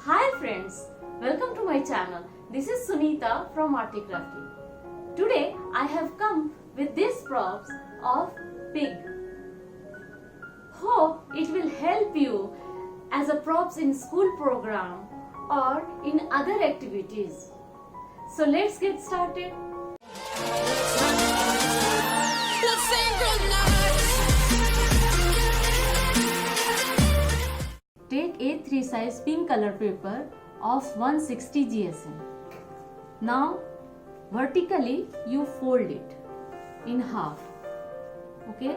Hi friends, welcome to my channel. This is Sunita from ARTY KRAFTY. Today I have come with these props of pig. Hope it will help you as a props in school program or in other activities. So let's get started. Take A3 size pink color paper of 160 GSM. Now vertically you fold it in half. Okay,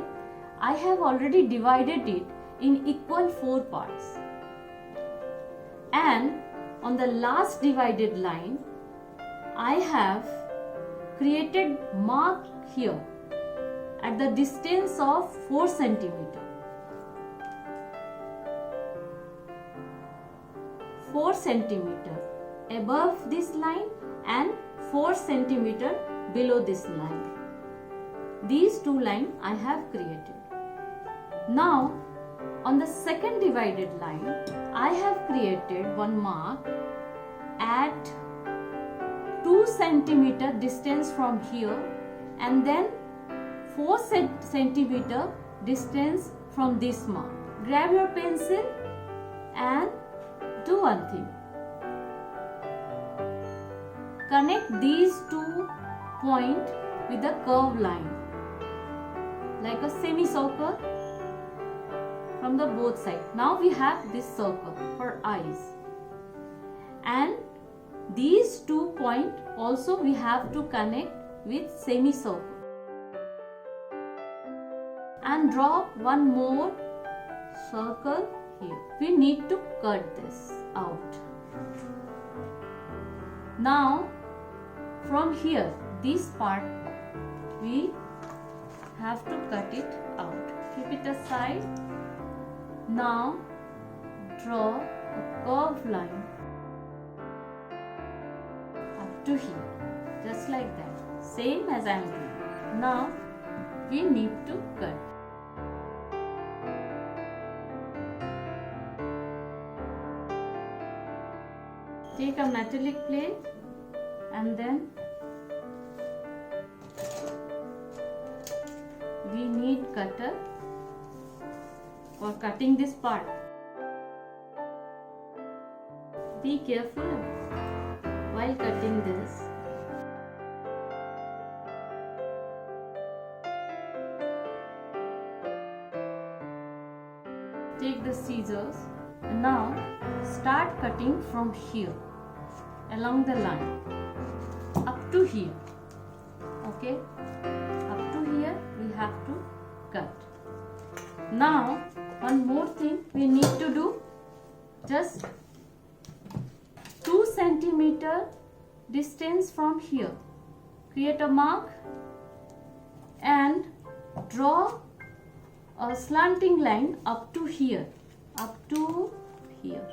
I have already divided it in equal 4 parts. And on the last divided line I have created mark here at the distance of 4 centimeter. 4 centimeter above this line and 4 centimeter below this line. These two lines I have created. Now on the second divided line I have created one mark at 2 centimeter distance from here and then 4 centimeter distance from this mark. Grab your pencil and do one thing. Connect these two points with a curved line like a semicircle from the both sides. Now we have this circle for eyes, and these two points also we have to connect with semicircle and draw one more circle here. We need to cut this out. Now from here, this part we have to cut it out. Keep it aside. Now draw a curved line up to here, just like that, same as I am doing. Now we need to cut. Take a metallic plate and then we need cutter for cutting this part. Be careful while cutting this. Take the scissors and now start cutting from here along the line up to here. Okay, up to here we have to cut. Now one more thing we need to do, just 2 centimeter distance from here, create a mark and draw a slanting line up to here, up to here.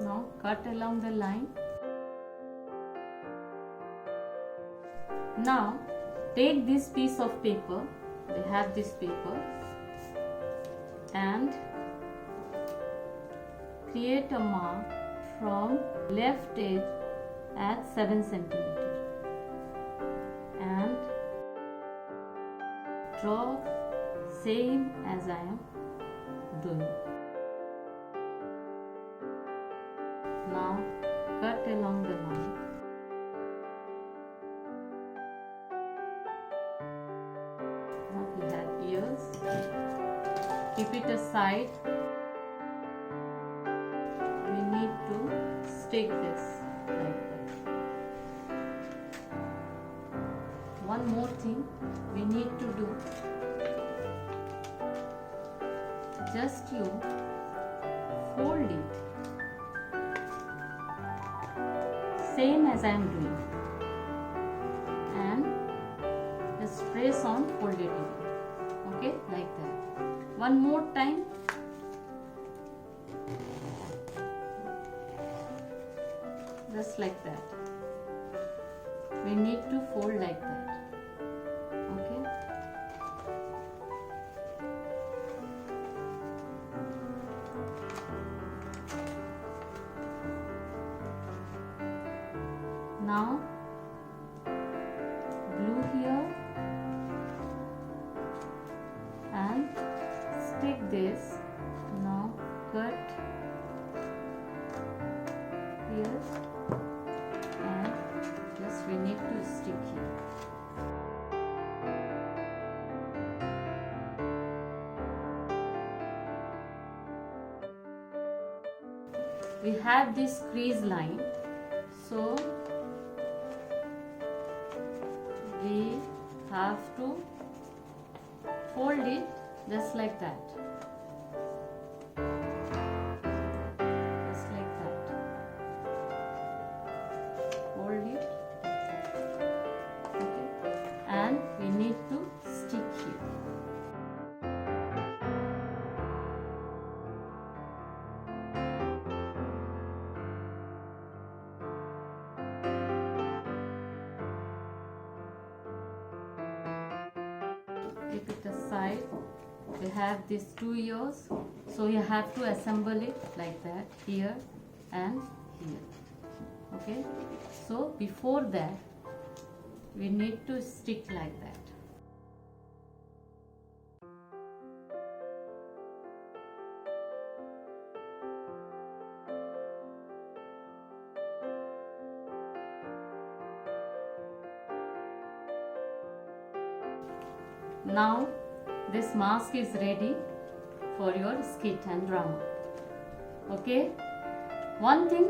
Now cut along the line. Now take this piece of paper, we have this paper, and create a mark from left edge at 7 centimeter and draw same as I am doing. Now cut along the line. Now we have ears. Keep it aside. We need to stick this like that. One more thing we need to do. Just you fold it same as I am doing and just press on folded area. Okay, like that. One more time. Just like that. We need to fold like that. Okay. Now glue here and stick this. Now cut here and just we need to stick here. We have this crease line, so we have to fold it just like that. Just like that. Fold it. Okay. And we need to stick here. Keep it aside. We have these 2 ears, so you have to assemble it like that, here and here. Okay, so before that we need to stick like that. Now this mask is ready for your skit and drama. Okay, one thing,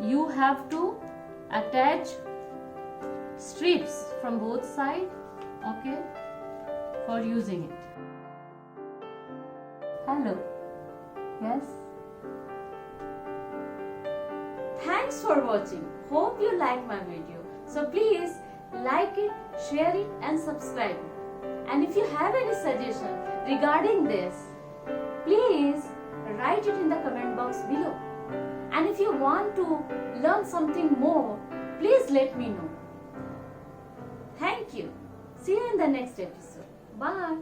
you have to attach strips from both sides, okay, for using it. Hello. Yes. Thanks for watching. Hope you like my video. So please like it, share it and subscribe it. And if you have any suggestion regarding this, please write it in the comment box below. And if you want to learn something more, please let me know. Thank you. See you in the next episode. Bye.